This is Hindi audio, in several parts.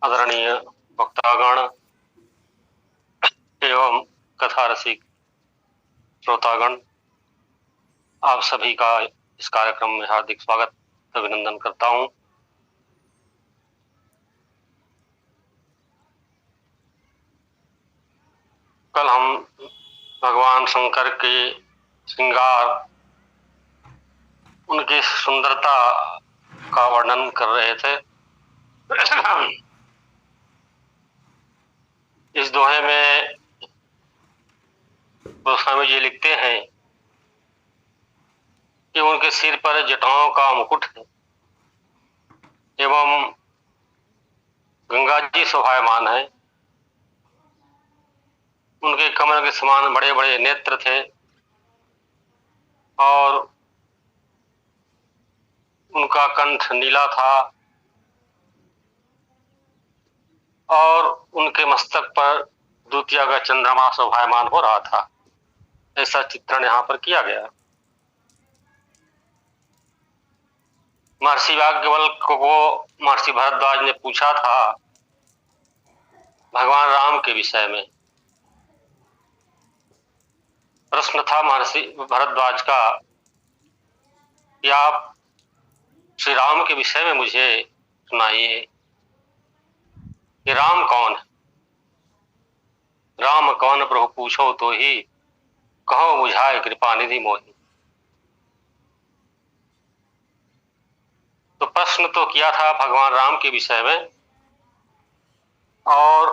आदरणीय वक्तागण एवं कथा रसिक श्रोतागण, आप सभी का इस कार्यक्रम में हार्दिक स्वागत अभिनंदन करता हूं। कल हम भगवान शंकर के श्रृंगार, उनकी सुंदरता का वर्णन कर रहे थे। इस दोहे में गोस्वामी जी लिखते हैं कि उनके सिर पर जटाओं का मुकुट है एवं गंगा जी शोभायमान है। उनके कमल के समान बड़े बड़े नेत्र थे और उनका कंठ नीला था और उनके मस्तक पर द्वितीया का चंद्रमा शोभायमान हो रहा था। ऐसा चित्रण यहाँ पर किया गया। महर्षि याज्ञवल्क्य को महर्षि भरद्वाज ने पूछा था भगवान राम के विषय में। प्रश्न था महर्षि भरद्वाज का कि आप श्री राम के विषय में मुझे सुनाइए कि राम कौन है। राम कौन प्रभु पूछो तो ही कहो बुझाए कृपा निधि मोहि। तो प्रश्न तो किया था भगवान राम के विषय में और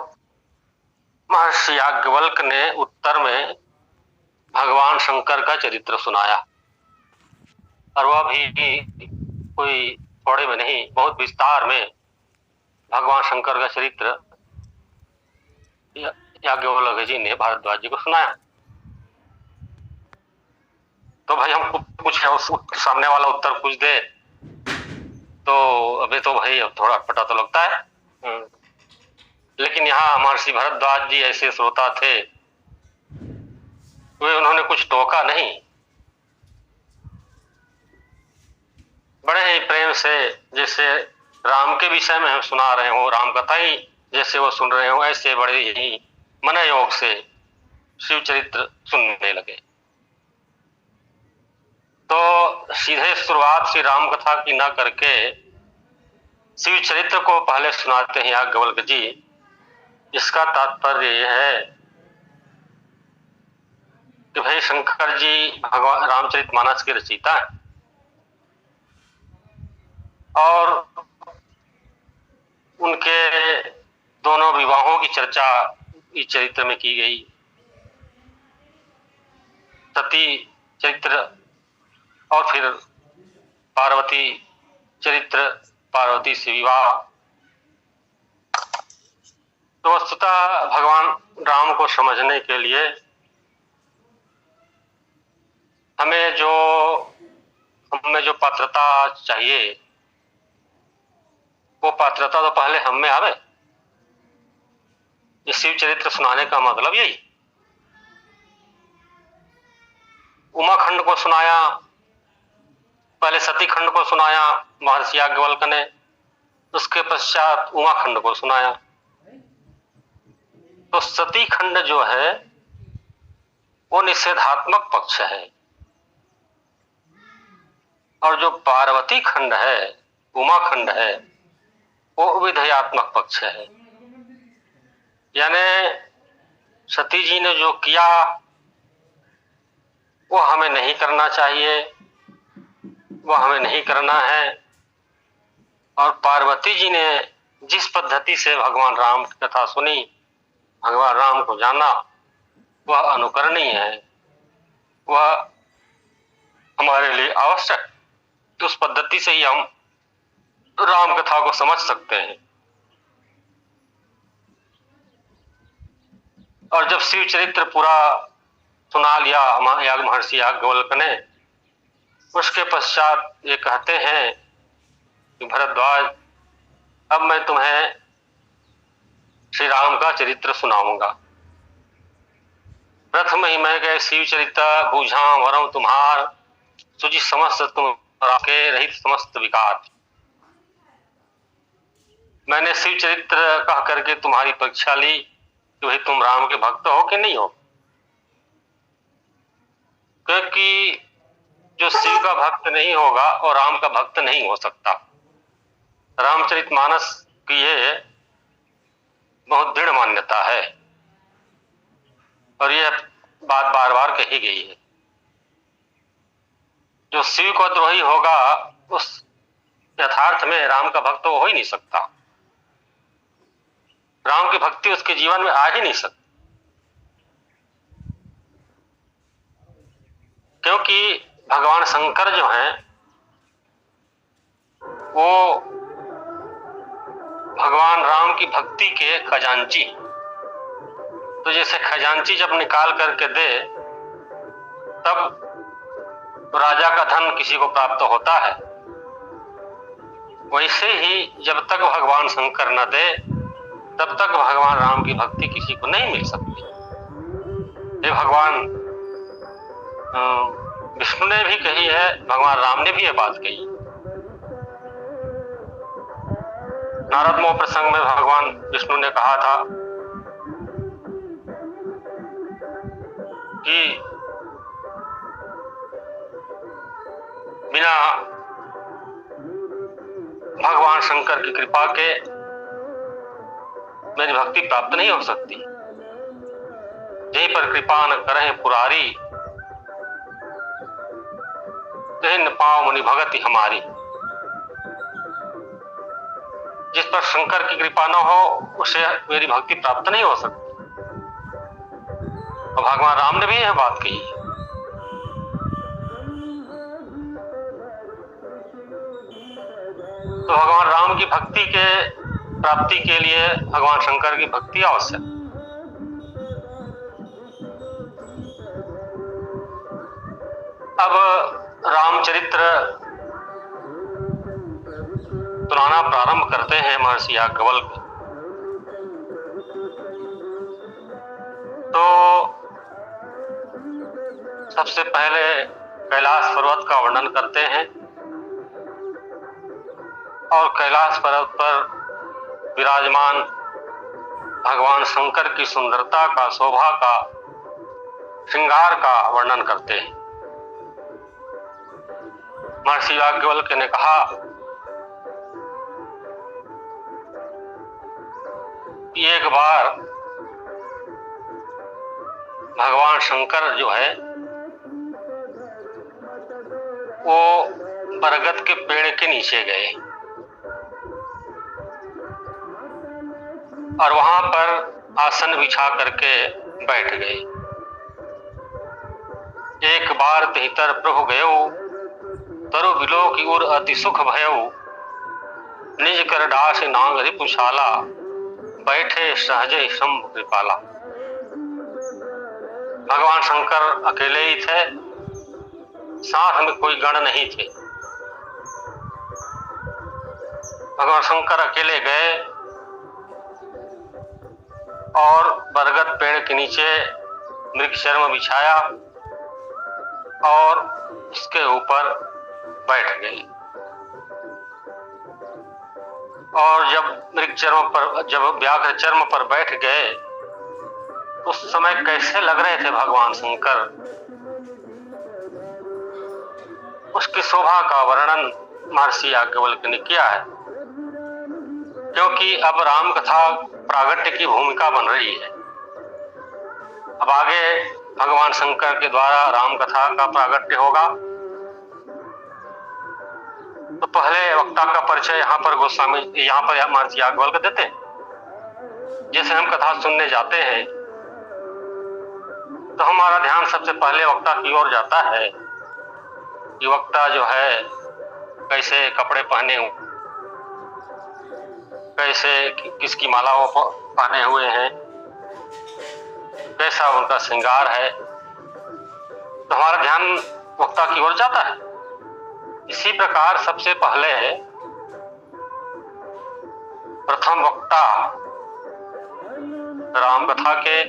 महर्षि याज्ञवल्क्य ने उत्तर में भगवान शंकर का चरित्र सुनाया और वह भी कोई थोड़े में नहीं, बहुत विस्तार में भगवान शंकर का चरित्र याज्ञवल्क्य जी ने भारद्वाज जी को सुनाया। तो भाई हमको कुछ सामने वाला उत्तर कुछ दे तो अभी तो भाई अब थोड़ा पता तो लगता है। लेकिन यहाँ महर्षि भरद्वाज जी ऐसे श्रोता थे, वे उन्होंने कुछ टोका नहीं, बड़े ही प्रेम से जैसे राम के विषय में हम सुना रहे हो, राम कथा ही जैसे वो सुन रहे हो, ऐसे बड़े ही मन योग से शिव चरित्र सुनने लगे। तो सीधे शुरुआत श्री राम कथा की ना करके शिव चरित्र को पहले सुनाते हैं याज्ञवल्क्य जी। इसका तात्पर्य यह है कि भाई शंकर जी भगवान रामचरितमानस के रचयिता है और उनके दोनों विवाहों की चर्चा इस चरित्र में की गई। सती चरित्र और फिर पार्वती चरित्र, पार्वती से विवाह। तो वस्तुतः भगवान राम को समझने के लिए हमें जो पात्रता चाहिए वो पात्रता तो पहले हम में आवे। इस शिव चरित्र सुनाने का मतलब यही। उमा खंड को सुनाया, पहले सती खंड को सुनाया महर्षि याज्ञवल्क्य ने, उसके पश्चात उमा खंड को सुनाया। तो सती खंड जो है वो निषेधात्मक पक्ष है और जो पार्वती खंड है, उमा खंड है, वो विधेयात्मक पक्ष है। यानी सती जी ने जो किया वो हमें नहीं करना चाहिए, वो हमें नहीं करना है। और पार्वती जी ने जिस पद्धति से भगवान राम की कथा सुनी, भगवान राम को जाना, वह अनुकरणीय है, वह हमारे लिए आवश्यक। तो उस पद्धति से ही हम राम कथा को समझ सकते हैं। और जब शिव चरित्र पूरा सुना लिया महर्षि याज्ञवल्क्य ने, उसके पश्चात ये कहते हैं कि भरद्वाज, अब मैं तुम्हें श्री राम का चरित्र सुनाऊंगा। प्रथम ही मैं गए शिव चरित्र बूझा वरम तुम्हार, सुजि समस्त तुम के रहित समस्त विकार। मैंने शिव चरित्र कह करके तुम्हारी परीक्षा ली कि भाई तुम राम के भक्त हो कि नहीं हो, क्योंकि जो शिव का भक्त नहीं होगा और राम का भक्त नहीं हो सकता। रामचरितमानस की ये बहुत दृढ़ मान्यता है और यह बात बार बार कही गई है। जो शिव को द्रोही होगा उस यथार्थ में राम का भक्त हो ही नहीं सकता, राम की भक्ति उसके जीवन में आ ही नहीं सकती, क्योंकि भगवान शंकर जो हैं वो भगवान राम की भक्ति के खजांची। तो जैसे खजांची जब निकाल करके दे तब राजा का धन किसी को प्राप्त होता है, वैसे ही जब तक भगवान शंकर न दे तब तक भगवान राम की भक्ति किसी को नहीं मिल सकती। ये भगवान विष्णु ने भी कही है, भगवान राम ने भी ये बात कही। नारद मोह प्रसंग में भगवान विष्णु ने कहा था कि बिना भगवान शंकर की कृपा के मेरी भक्ति प्राप्त नहीं हो सकती। यहीं पर कृपा न करें पुरारी, तही न पाओ मुनि भगति हमारी। जिस पर शंकर की कृपा न हो उसे मेरी भक्ति प्राप्त नहीं हो सकती। और भगवान राम ने भी यह बात कही। तो भगवान राम की भक्ति के प्राप्ति के लिए भगवान शंकर की भक्ति आवश्यक। अब रामचरित्र सुनाना प्रारंभ करते हैं महर्षि याज्ञवल्क्य। तो सबसे पहले कैलाश पर्वत का वर्णन करते हैं और कैलाश पर्वत पर विराजमान भगवान शंकर की सुंदरता का, शोभा का, श्रृंगार का वर्णन करते हैं। महर्षि याज्ञवल्क्य ने कहा कि एक बार भगवान शंकर जो है वो बरगद के पेड़ के नीचे गए और वहां पर आसन बिछा करके बैठ गए। एक बार तिहतर प्रभु गयो, तरु बिलो की ओर अति सुख भयो, निज कर डास नांग रिपुशाला, बैठे सहजे शंभु कृपाला। भगवान शंकर अकेले ही थे, साथ में कोई गण नहीं थे। भगवान शंकर अकेले गए और बरगद पेड़ के नीचे मृगचर्म बिछाया और इसके ऊपर बैठ गए। और जब व्याघ्र चर्म पर बैठ गए उस समय कैसे लग रहे थे भगवान शंकर, उसकी शोभा का वर्णन महर्षि याज्ञवल्क्य ने किया है। क्योंकि अब राम कथा प्रागट्य की भूमिका बन रही है। अब आगे भगवान शंकर के द्वारा राम कथा का प्रागट्य होगा। तो पहले वक्ता का परिचय यहाँ पर महर्षि याज्ञवल्क्य देते हैं। जैसे हम कथा सुनने जाते हैं तो हमारा ध्यान सबसे पहले वक्ता की ओर जाता है कि वक्ता जो है कैसे कपड़े पहने हुए, कैसे किसकी मालाओं पहने हुए हैं, कैसा उनका श्रृंगार है, तो हमारा ध्यान वक्ता की ओर जाता है। इसी प्रकार सबसे पहले प्रथम वक्ता राम कथा के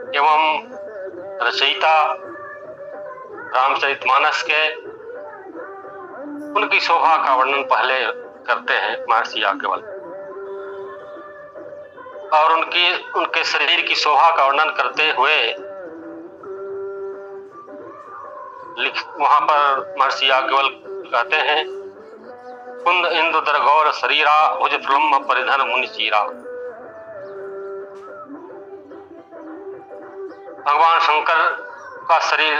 एवं रचयिता रामचरितमानस के उनकी शोभा का वर्णन पहले करते हैं महर्षि याज्ञवल्क्य। और उनके शरीर की शोभा का वर्णन करते हुए वहां पर महर्षि याज्ञवल्क्य कहते हैं, कुंद इंद्र दर गौर शरीरा भुज प्रलम्ब परिधन मुनि चीरा। भगवान शंकर का शरीर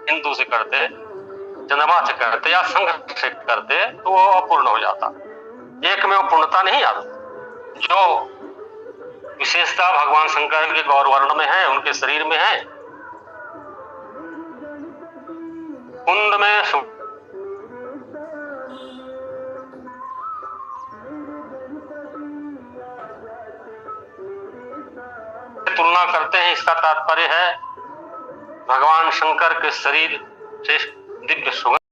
हिंदू से करते, चंद्रमा से करते या शंख से करते तो वो अपूर्ण हो जाता, एक में वो पूर्णता नहीं आती। जो विशेषता भगवान शंकर के गौर वर्ण में है, उनके शरीर में है। कुंद में तुलना करते हैं, इसका तात्पर्य है भगवान शंकर के शरीर से दिव्य सुगंध।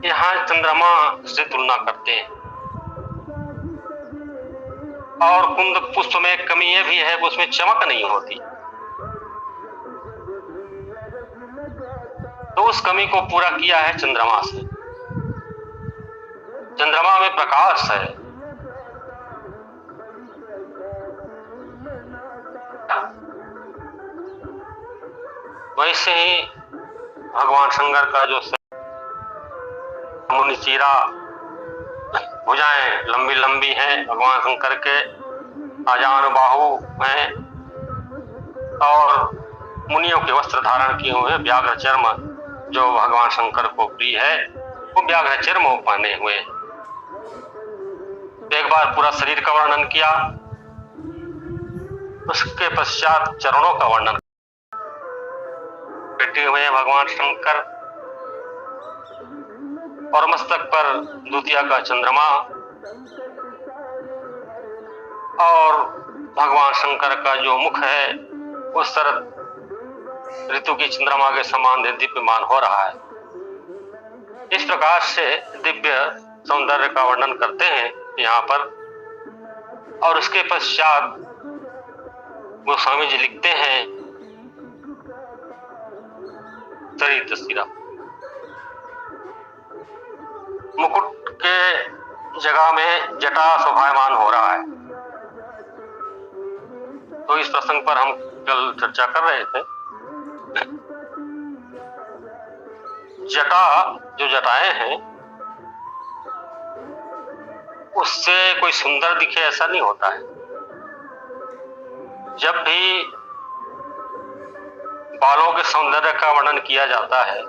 यहाँ चंद्रमा से तुलना करते हैं। और कुंद पुष्प में एक कमी ये भी है कि उसमें चमक नहीं होती, तो उस कमी को पूरा किया है चंद्रमा से। चंद्रमा में प्रकाश है, वैसे ही भगवान शंकर का जो मुनि चीरा, भुजाएं लंबी लंबी हैं, भगवान शंकर के आजान बाहु हैं और मुनियों के वस्त्र धारण किए हुए व्याघ्र चर्म, जो भगवान शंकर को प्रिय है, वो व्याघ्र चर्म पहने हुए। एक बार पूरा शरीर का वर्णन किया, उसके पश्चात चरणों का वर्णन। बैठे हुए हैं भगवान शंकर और मस्तक पर द्वितीया का चंद्रमा, और भगवान शंकर का जो मुख है वो शरद ऋतु की चंद्रमा के समान दीप्यमान हो रहा है। इस प्रकार से दिव्य सौंदर्य का वर्णन करते हैं यहाँ पर। और उसके पश्चात गोस्वामी जी लिखते हैं, चरित सिरा मुकुट के जगह में जटा शोभायमान हो रहा है। तो इस प्रसंग पर हम कल चर्चा कर रहे थे। जटा, जो जटाएं हैं, उससे कोई सुंदर दिखे ऐसा नहीं होता है। जब भी बालों के सौंदर्य का वर्णन किया जाता है,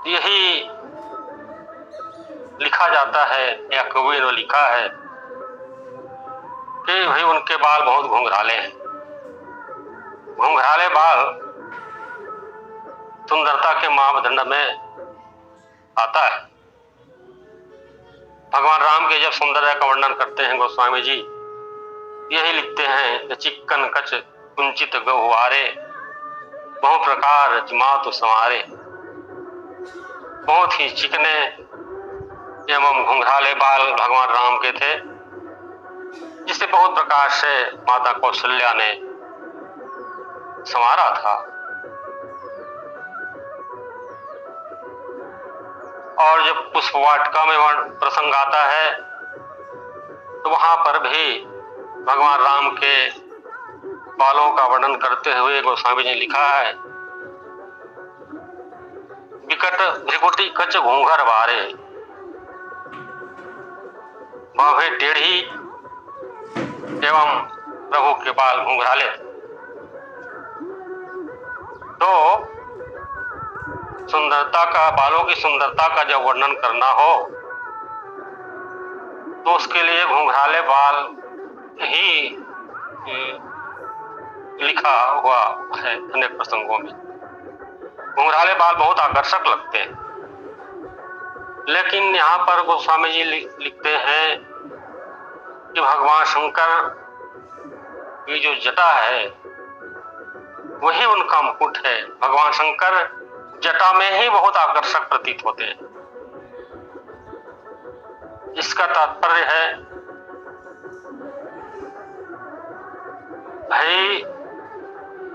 यही लिखा जाता है या कवि ने लिखा है कि भाई उनके बाल बहुत घुंघराले हैं। घुंघराले बाल सुंदरता के मापदंड में आता है। भगवान राम के जब सौंदर्य का वर्णन करते हैं गोस्वामी जी, यही लिखते हैं कि चिक्कन कच कुंचित गहुआरे, बहु प्रकार जमातु संवारे। बहुत ही चिकने एवं घुंघराले बाल भगवान राम के थे, जिसे बहुत प्रकार से माता कौशल्या ने संवारा था। और जब पुष्प वाटिका में प्रसंग आता है तो वहां पर भी भगवान राम के बालों का वर्णन करते हुए गोस्वामी ने लिखा है, विकट भ्रिकुटी कच घूंघर बारे, बाहें टेढ़ी एवं प्रभु के बाल घुंघराले। तो सुंदरता का, बालों की सुंदरता का जब वर्णन करना हो तो उसके लिए घुंघराले बाल ही लिखा हुआ है अनेक प्रसंगों में। घुंघराले बाल बहुत आकर्षक लगते हैं, लेकिन यहाँ पर गोस्वामी जी लिखते हैं कि भगवान शंकर की जो जटा है वही उनका मुकुट है। भगवान शंकर जटा में ही बहुत आकर्षक प्रतीत होते हैं। इसका तात्पर्य है भाई,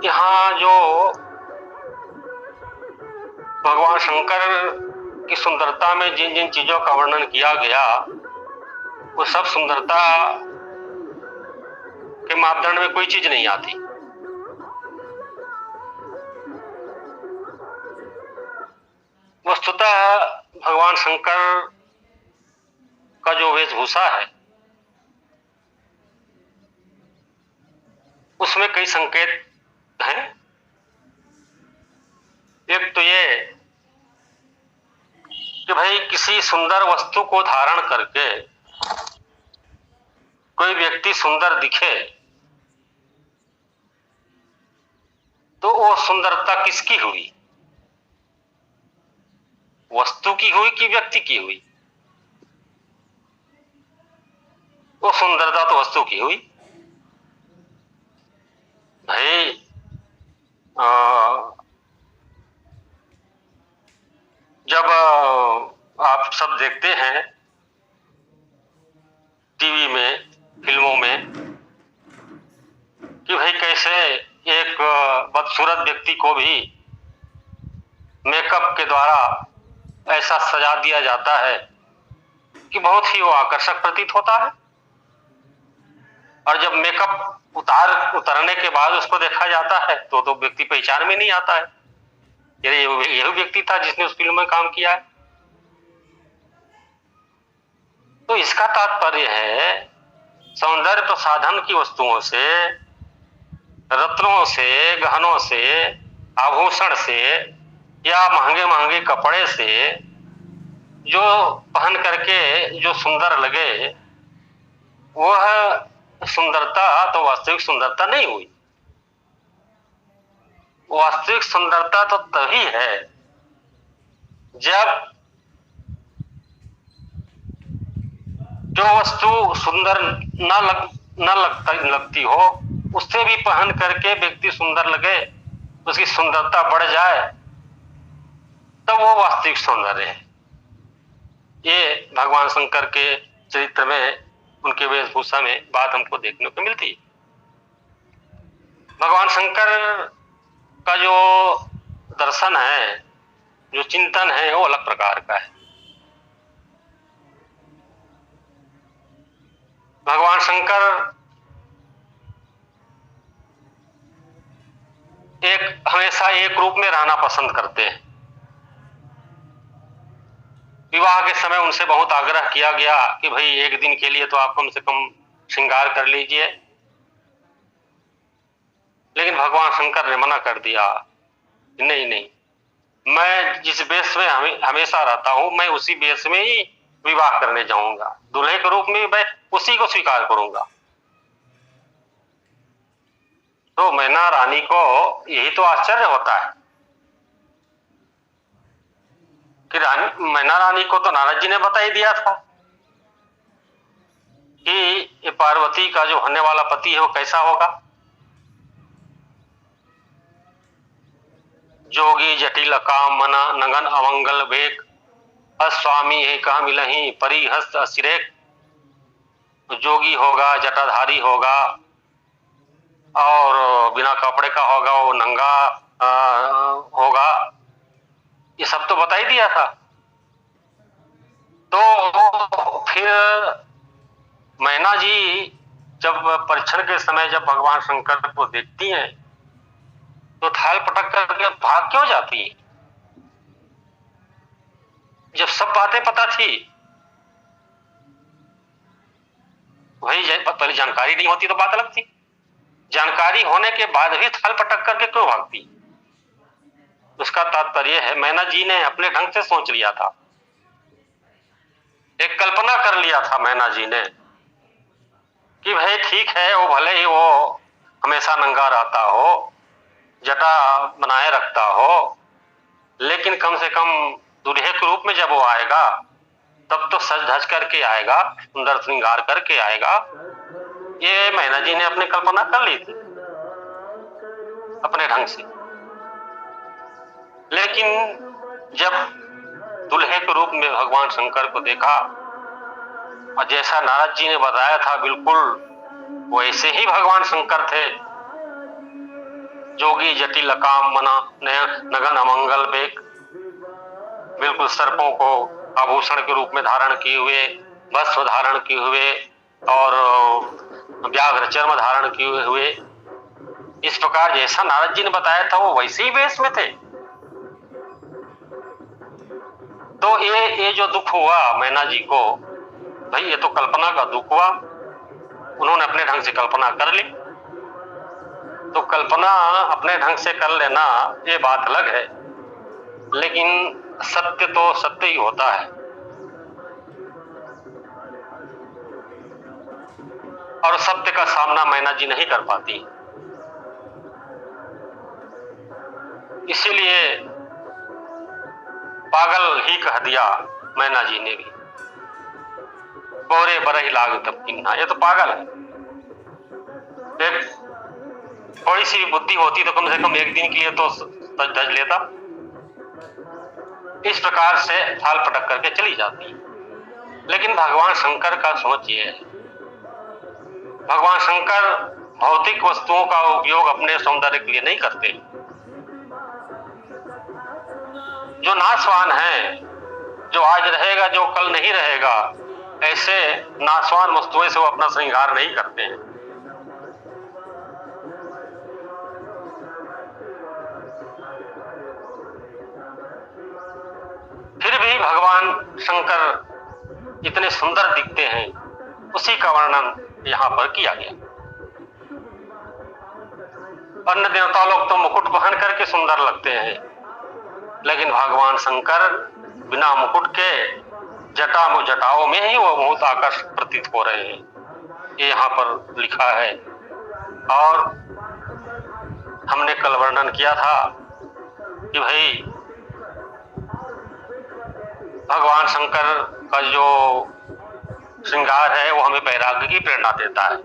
यहाँ जो भगवान शंकर की सुंदरता में जिन जिन चीजों का वर्णन किया गया वो सब सुंदरता के मापदंड में कोई चीज नहीं आती। वस्तुतः भगवान शंकर का जो वेशभूषा है उसमें कई संकेत हैं। एक तो ये कि भाई किसी सुंदर वस्तु को धारण करके कोई व्यक्ति सुंदर दिखे तो वो सुंदरता किसकी हुई? वस्तु की हुई कि व्यक्ति की हुई? वो सुंदरता तो वस्तु की हुई। भाई जब आप सब देखते हैं टीवी में, फिल्मों में कि भाई कैसे एक बदसूरत व्यक्ति को भी मेकअप के द्वारा ऐसा सजा दिया जाता है कि बहुत ही वो आकर्षक प्रतीत होता है, और जब मेकअप उतारने के बाद उसको देखा जाता है तो व्यक्ति पहचान में नहीं आता है, यही व्यक्ति था जिसने उस फिल्म में काम किया है। तो इसका तात्पर्य है सौंदर्य प्रसाधन की वस्तुओं से, रत्नों से, गहनों से, आभूषण से या महंगे महंगे कपड़े से जो पहन करके जो सुंदर लगे वह सुंदरता तो वास्तविक सुंदरता नहीं हुई। वास्तविक सुंदरता तो तभी है जब जो वस्तु सुंदर न लगती हो उससे भी पहन करके व्यक्ति सुंदर लगे, उसकी सुंदरता बढ़ जाए, तब वो वास्तविक सौंदर्य है। ये भगवान शंकर के चरित्र में, उनके वेशभूषा में बात हमको देखने को मिलती है। भगवान शंकर का जो दर्शन है, जो चिंतन है, वो अलग प्रकार का है। भगवान शंकर हमेशा एक रूप में रहना पसंद करते हैं। विवाह के समय उनसे बहुत आग्रह किया गया कि भाई एक दिन के लिए तो आप कम से कम श्रृंगार कर लीजिए, लेकिन भगवान शंकर ने मना कर दिया। नहीं नहीं, मैं जिस वेश में हमेशा रहता हूं मैं उसी वेश में ही विवाह करने जाऊंगा, दूल्हे के रूप में मैं उसी को स्वीकार करूंगा। तो मैना रानी को यही तो आश्चर्य होता है कि मैना रानी को तो नारद जी ने बता ही दिया था कि ये पार्वती का जो होने वाला पति है वो कैसा होगा। जोगी जटिल काम मना नगन अमंगल वेग, अस्वामी है कहा मिलही परिहस्त असिरेक। जोगी होगा, जटाधारी होगा और बिना कपड़े का होगा, वो नंगा होगा, ये सब तो बता ही दिया था। तो फिर मैना जी जब परीक्षण के समय जब भगवान शंकर को देखती हैं तो थाल पटक करके भाग क्यों जाती है? जब सब बातें पता थी, वही पहले जानकारी नहीं होती तो बात अलग थी, जानकारी होने के बाद भी थाल पटक करके क्यों भागती? उसका तात्पर्य है मैना जी ने अपने ढंग से सोच लिया था, एक कल्पना कर लिया था मैना जी ने कि भाई ठीक है, वो भले ही वो हमेशा नंगा रहता हो, जटा बनाए रखता हो, लेकिन कम से कम दूल्हे के रूप में जब वो आएगा तब तो सज धज करके आएगा, सुंदर श्रृंगार करके आएगा। ये मैना जी ने अपनी कल्पना कर ली थी अपने ढंग से। लेकिन जब दूल्हे के रूप में भगवान शंकर को देखा और जैसा नारद जी ने बताया था बिल्कुल वैसे ही भगवान शंकर थे। जोगी जटिल काम मना नगन अमंगल बेग, बिल्कुल सर्पों को आभूषण के रूप में धारण किए हुए, वस्त्र धारण किए हुए और व्याघ्र चर्म धारण किए हुए, इस प्रकार जैसा नारद जी ने बताया था वो वैसे ही वेश में थे। तो ये जो दुख हुआ मैना जी को, भाई ये तो कल्पना का दुख हुआ, उन्होंने अपने ढंग से कल्पना कर ली। तो कल्पना अपने ढंग से कर लेना ये बात अलग है, लेकिन सत्य तो सत्य ही होता है। और सत्य का सामना मैना जी नहीं कर पाती, इसीलिए पागल ही कह दिया मैना जी ने भी, बोरे बरही लाग तब किन्ना, ये तो पागल है। एक थोड़ी सी बुद्धि होती तो कम से कम एक दिन के लिए तो सच धज लेता। इस प्रकार से थाल पटक करके चली जाती। लेकिन भगवान शंकर का सोच ये है, भगवान शंकर भौतिक वस्तुओं का उपयोग अपने सौंदर्य के लिए नहीं करते। जो नाशवान है, जो आज रहेगा जो कल नहीं रहेगा, ऐसे नाशवान वस्तुओं से वो अपना श्रृंगार नहीं करते हैं। फिर भी भगवान शंकर इतने सुंदर दिखते हैं, उसी का वर्णन यहां पर किया गया। अन्य देवता लोग तो मुकुट पहन करके सुंदर लगते हैं, लेकिन भगवान शंकर बिना मुकुट के जटाओं में ही वो बहुत आकर्षक प्रतीत हो रहे हैं, ये यहाँ पर लिखा है। और हमने कल वर्णन किया था कि भाई भगवान शंकर का जो श्रृंगार है वो हमें वैराग्य की प्रेरणा देता है।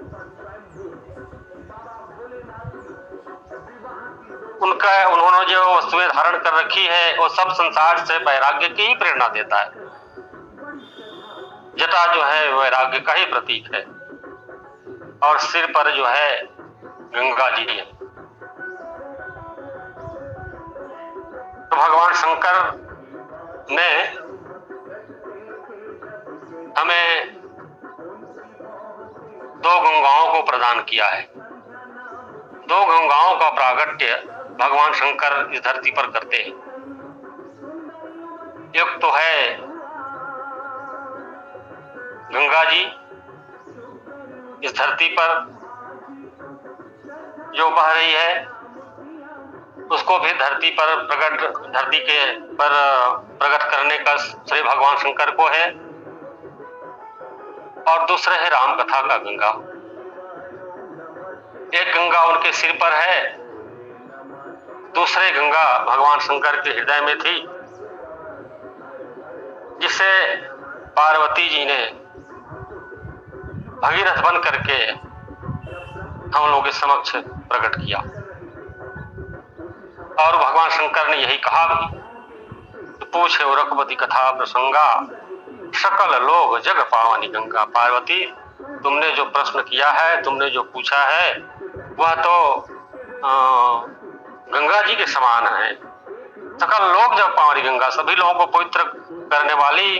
उन्होंने जो वस्तुएं धारण कर रखी है वो सब संसार से वैराग्य की ही प्रेरणा देता है। जटा जो है वैराग्य का ही प्रतीक है, और सिर पर जो है गंगा जी है। तो भगवान शंकर ने हमें दो गंगाओं को प्रदान किया है। दो गंगाओं का प्रागट्य भगवान शंकर इस धरती पर करते हैं। एक तो है गंगा जी इस धरती पर जो बह रही है, उसको भी धरती के पर प्रकट करने का श्रेय भगवान शंकर को है। और दूसरे है राम कथा का गंगा। एक गंगा उनके सिर पर है, दूसरे गंगा भगवान शंकर के हृदय में थी, जिसे पार्वती जी ने भगीरथ बन करके हम लोगों के समक्ष प्रकट किया। और भगवान शंकर ने यही कहा भी, तो पूछे रघुपति कथा प्रसंगा, सकल लोग जग पावनी गंगा। पार्वती, तुमने जो प्रश्न किया है, तुमने जो पूछा है, वह तो गंगा जी के समान है। सकल लोग जग पावनी गंगा, सभी लोगों को पवित्र करने वाली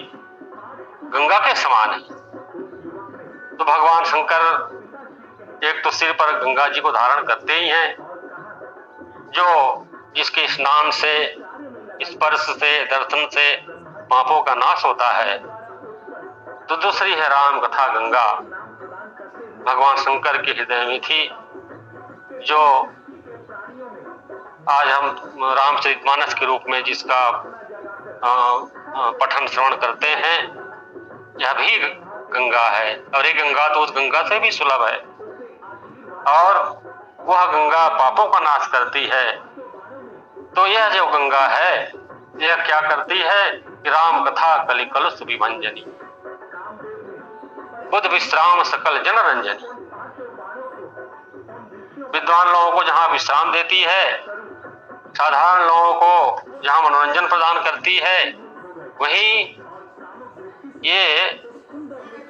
गंगा के समान है। तो भगवान शंकर एक तो सिर पर गंगा जी को धारण करते ही हैं, जिसके स्नान से, स्पर्श से, दर्शन से पापों का नाश होता है। तो दूसरी है राम कथा गंगा, भगवान शंकर के हृदय में थी, जो आज हम रामचरितमानस के रूप में जिसका पठन श्रवण करते हैं, यह भी गंगा है। और ये गंगा तो उस गंगा से भी सुलभ है, और वह गंगा पापों का नाश करती है। तो यह जो गंगा है, यह क्या करती है कि राम कथा कलि कलुष विभंजनी, बुद्ध विश्राम सकल जन रंजनी। विद्वान लोगों को जहां विश्राम देती है, साधारण लोगों को जहां मनोरंजन प्रदान करती है, वहीं ये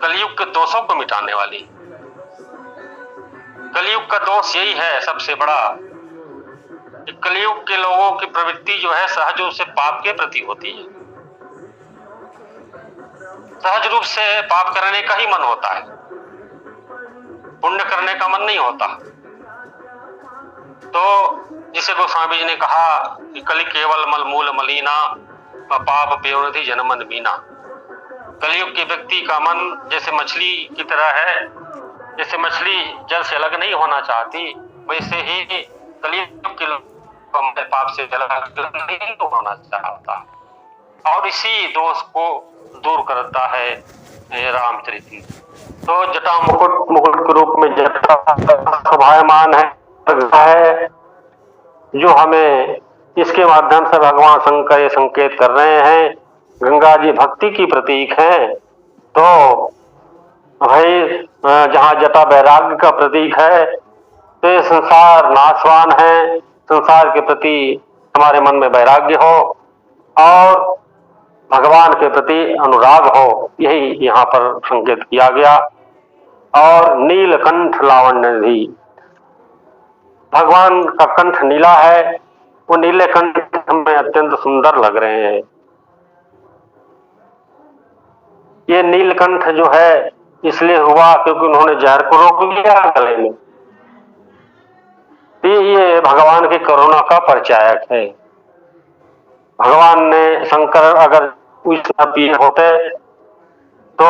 कलयुग के दोषों को मिटाने वाली। कलयुग का दोष यही है सबसे बड़ा, कलयुग के लोगों की प्रवृत्ति जो है सहज रूप से पाप के प्रति होती है। सहज रूप से पाप करने का ही मन होता है, पुण्य करने का मन नहीं होता। तो जिसे गोस्वामी जी ने कहा कि कलि केवल मल मूल मलीना, पाप पेवरधि जनमन बीना। कलयुग के व्यक्ति का मन जैसे मछली की तरह है, जैसे मछली जल से अलग नहीं होना चाहती, वैसे ही कलयुग के लोग पाप से अलग नहीं होना चाहता, और इसी दोष को दूर करता है रामचरित। तो जटा मुकुट, मुकुट के रूप में जटा शोभायमान है, जो हमें इसके माध्यम से भगवान शंकर ये संकेत कर रहे हैं। गंगा जी भक्ति की प्रतीक हैं, तो भाई जहाँ जटा वैराग्य का प्रतीक है, तो ये संसार नाशवान है, संसार के प्रति हमारे मन में वैराग्य हो और भगवान के प्रति अनुराग हो, यही यहाँ पर संकेत किया गया। और नीलकंठ लावण्य निधि, भगवान का कंठ नीला है, वो नीले कंठ हमें अत्यंत सुंदर लग रहे हैं। ये नीलकंठ जो है इसलिए हुआ क्योंकि उन्होंने जहर को रोक लिया गले में। ये भगवान की करुणा का परिचायक है। भगवान ने शंकर अगर विष न पिए होते तो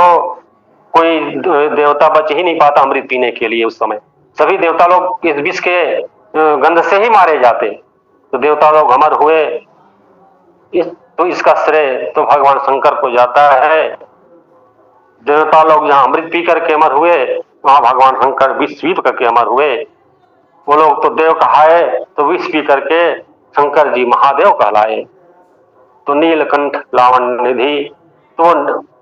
कोई देवता बच ही नहीं पाता अमृत पीने के लिए। उस समय सभी देवता लोग इस विष के गंध से ही मारे जाते, तो देवता लोग अमर हुए। तो इसका श्रेय तो भगवान शंकर को जाता है। देवता लोग जहाँ अमृत पी करके अमर हुए, वहां भगवान शंकर विष पी करके अमर हुए। वो लोग तो देव कहाए, तो विष पी करके शंकर जी महादेव कहलाए। तो नीलकंठ लावण्य निधि, तो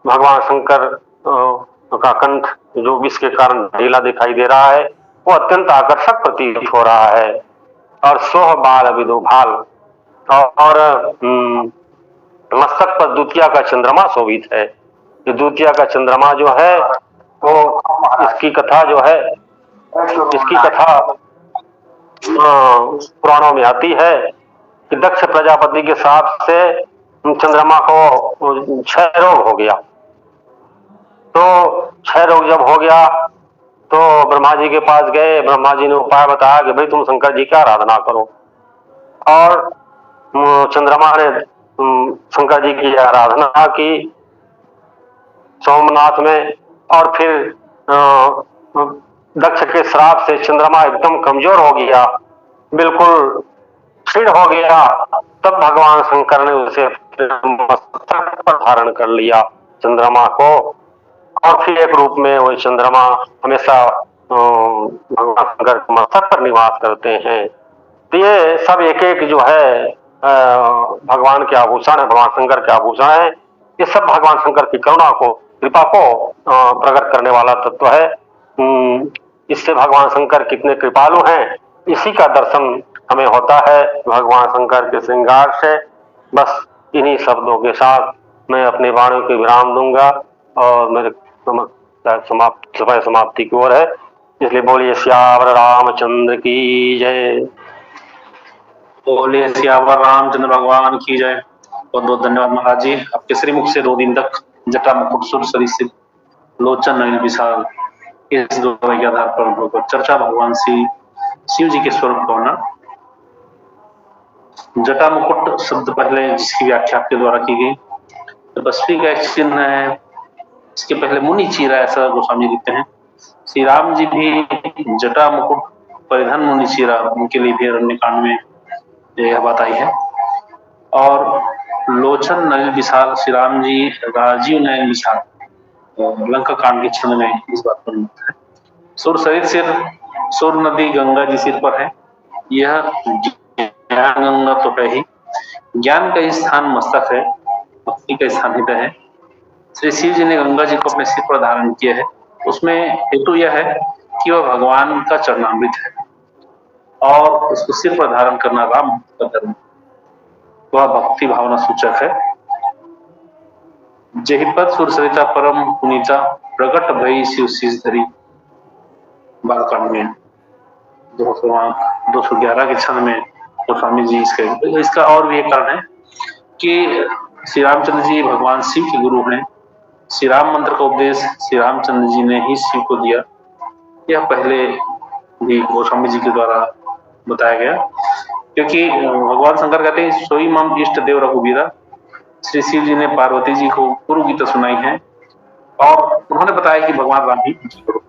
भगवान शंकर का कंठ जो विष के कारण ढीला दिखाई दे रहा है, वो अत्यंत आकर्षक प्रतीत हो रहा है। और सोह बाल विदो भाल, और मस्तक पर दूतिया का चंद्रमा शोभित है। ये दूतिया का चंद्रमा जो है, वो इसकी कथा जो है, इसकी कथा पुराणों में आती है कि दक्ष प्रजापति के साथ से चंद्रमा को क्षय रोग हो गया। तो क्षय रोग जब हो गया तो ब्रह्मा जी के पास गए। ब्रह्मा जी ने उपाय बताया कि भाई तुम शंकर जी की आराधना करो, और चंद्रमा ने शंकर जी की आराधना की सोमनाथ में। और फिर दक्ष के श्राप से चंद्रमा एकदम कमजोर हो गया, बिल्कुल क्षीण हो गया। तब भगवान शंकर ने उसे मस्तक पर धारण कर लिया चंद्रमा को, और फिर एक रूप में वो चंद्रमा हमेशा भगवान शंकर के मस्तक पर निवास करते हैं। तो ये सब एक एक जो है भगवान के आभूषण है, भगवान शंकर के आभूषण है। ये सब भगवान शंकर की करुणा को, कृपा को प्रकट करने वाला तत्व है। इससे भगवान शंकर कितने कृपालु हैं, इसी का दर्शन हमें होता है भगवान शंकर के श्रृंगार से। बस इन्हीं शब्दों के साथ मैं अपनी वाणी को विराम दूंगा, और मेरे समय समाप्ति की ओर है। इसलिए बोलिए श्यावर रामचंद्र की जय। बोलिए सियावर रामचंद्र भगवान की जय। बहुत बहुत धन्यवाद महाराज जी। आपके श्रीमुख से 2 दिन तक जटा मुकुट सुर सरिसित लोचन नलिन विशाल, इस दोहे के आधार पर चर्चा भगवान शिव जी के स्वरूप का होना। जटा मुकुट शब्द पहले जिसकी व्याख्या आपके द्वारा की गई, तो बस्फी का एक चिन्ह है। इसके पहले मुनि चीरा, ऐसा गोस्वामी लिखते हैं। श्री राम जी भी जटा मुकुट परिधान मुनि चीरा, उनके लिए भी अरण्यकांड में यह बात आई है। और लोचन नलिन विशाल, श्री राम जी राजीव नयन विशाल, लंका कांड के छंद में इस बात पर है। सुर सरित सिर, सुर नदी गंगा जी सिर पर है। यह ज्ञान गंगा तो है ही, ज्ञान का स्थान मस्तक है, भक्ति का स्थान हृदय है। श्री शिव जी ने गंगा जी को अपने सिर पर धारण किया है। उसमें हेतु यह है कि वह भगवान का चरणामृत है, और उसको सिर पर धारण करना राम का धर्म, वह भक्ति भावना सूचक है। जहिपद सुर सरिता परम पुनीता, प्रकट भई शिव शीश धरी, बालकांड में 211 के छंद में गोस्वामी जी इसका और भी एक कारण है कि श्री रामचंद्र जी भगवान शिव के गुरु हैं। श्री राम मंत्र का उपदेश श्री रामचंद्र जी ने ही शिव को दिया। यह पहले भी गोस्वामी जी के द्वारा बताया गया, क्योंकि भगवान शंकर कहते हैं सोई मम इष्ट देव रघुवीरा। श्री शिव जी ने पार्वती जी को गुरु गीता सुनाई है और उन्होंने बताया कि भगवान राम ही उनके गुरु।